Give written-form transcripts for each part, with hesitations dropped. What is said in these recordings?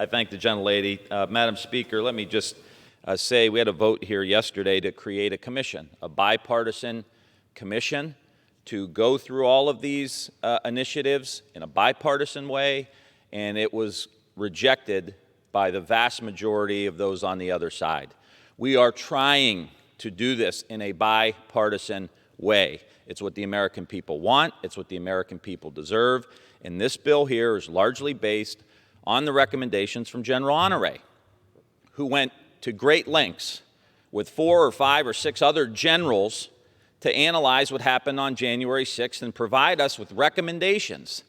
I thank the gentlelady. Madam Speaker, let me just say we had a vote here yesterday to create a commission, a bipartisan commission to go through all of these initiatives in a bipartisan way, and it was rejected by the vast majority of those on the other side. We are trying to do this in a bipartisan way. It's what the American people want. It's what the American people deserve. And this bill here is largely based on the recommendations from General Honore, who went to great lengths with 4 or 5 or 6 other generals to analyze what happened on January 6th and provide us with recommendations.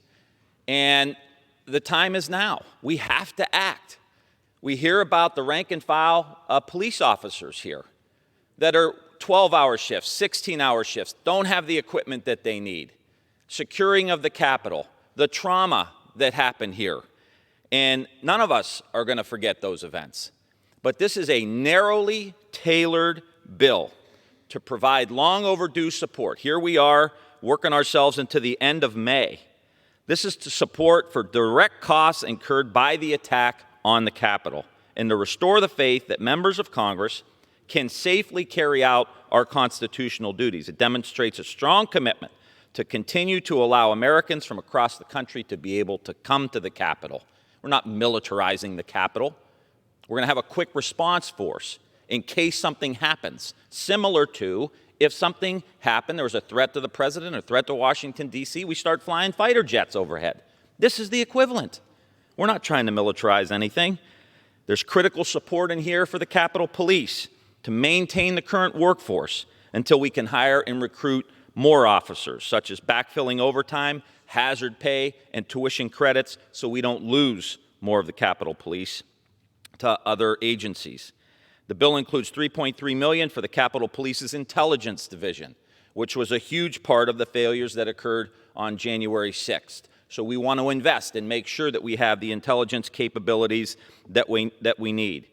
And the time is now. We have to act. We hear about the rank and file police officers here that are 12-hour shifts, 16-hour shifts, don't have the equipment that they need, securing of the Capitol, the trauma that happened here. And none of us are going to forget those events. But this is a narrowly tailored bill to provide long overdue support. Here we are working ourselves into the end of May. This is to support for direct costs incurred by the attack on the Capitol and to restore the faith that members of Congress can safely carry out our constitutional duties. It demonstrates a strong commitment to continue to allow Americans from across the country to be able to come to the Capitol. We're not militarizing the Capitol. We're going to have a quick response force in case something happens, similar to if something happened, there was a threat to the president, a threat to Washington, D.C., we start flying fighter jets overhead. This is the equivalent. We're not trying to militarize anything. There's critical support in here for the Capitol Police to maintain the current workforce until we can hire and recruit more officers, such as backfilling overtime, hazard pay, and tuition credits, so we don't lose more of the Capitol Police to other agencies. The bill includes $3.3 million for the Capitol Police's Intelligence Division, which was a huge part of the failures that occurred on January 6th. So we want to invest and make sure that we have the intelligence capabilities that we need.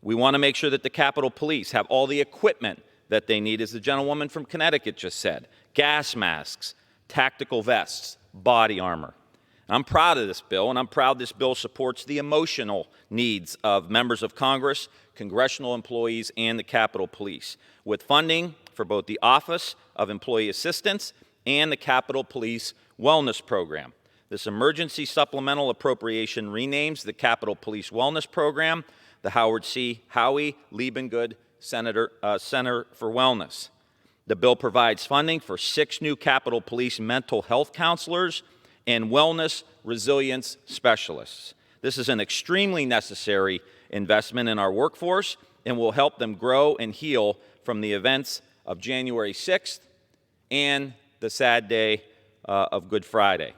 We want to make sure that the Capitol Police have all the equipment that they need, as the gentlewoman from Connecticut just said: gas masks, tactical vests, body armor. I'm proud of this bill, and I'm proud this bill supports the emotional needs of members of Congress, congressional employees, and the Capitol Police, with funding for both the Office of Employee Assistance and the Capitol Police Wellness Program. This emergency supplemental appropriation renames the Capitol Police Wellness Program the Howard C. Howie Liebengood Center for Wellness. The bill provides funding for 6 new Capitol Police mental health counselors and wellness resilience specialists. This is an extremely necessary investment in our workforce and will help them grow and heal from the events of January 6th and the sad day of Good Friday.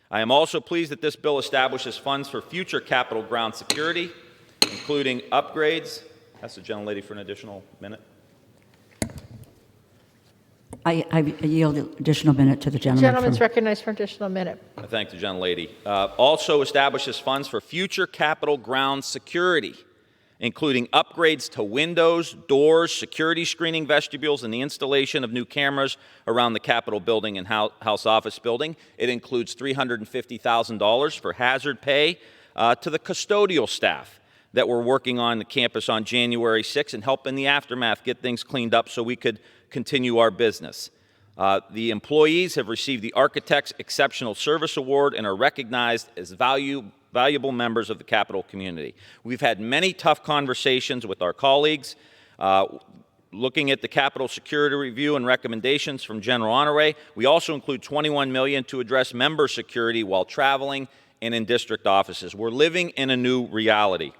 I am also pleased that this bill establishes funds for future Capitol ground security, including upgrades. Ask the gentlelady for an additional minute. I yield an additional minute to the gentleman. Gentleman's recognized for an additional minute. I thank the gentlelady. Also establishes funds for future Capitol ground security, including upgrades to windows, doors, security screening vestibules, and the installation of new cameras around the Capitol building and House Office building. It includes $350,000 for hazard pay to the custodial staff that were working on the campus on January 6th and help in the aftermath get things cleaned up so we could continue our business. The employees have received the Architects Exceptional Service Award and are recognized as valuable members of the Capitol community. We've had many tough conversations with our colleagues, looking at the Capitol Security Review and recommendations from General Honore. We also include $21 million to address member security while traveling and in district offices. We're living in a new reality.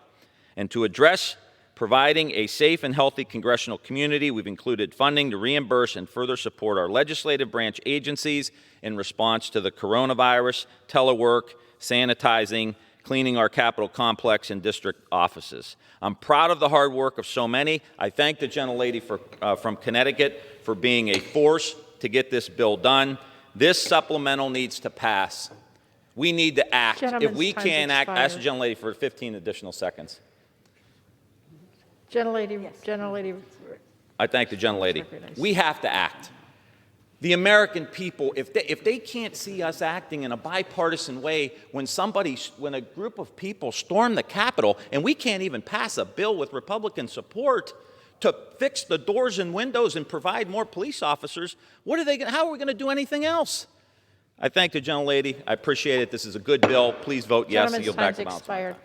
And to address providing a safe and healthy congressional community, we've included funding to reimburse and further support our legislative branch agencies in response to the coronavirus, telework, sanitizing, cleaning our Capitol complex and district offices. I'm proud of the hard work of so many. I thank the gentlelady from Connecticut for being a force to get this bill done. This supplemental needs to pass. We need to act. If we can't act, ask the gentlelady for 15 additional seconds. Gentlelady, Yes. gentlelady. I thank the gentlelady. We have to act. The American people, if they can't see us acting in a bipartisan way when a group of people storm the Capitol and we can't even pass a bill with Republican support to fix the doors and windows and provide more police officers, how are we going to do anything else? I thank the gentlelady. I appreciate it. This is a good bill. Please vote yes. Gentleman's Yield back time's the balance of my expired. time.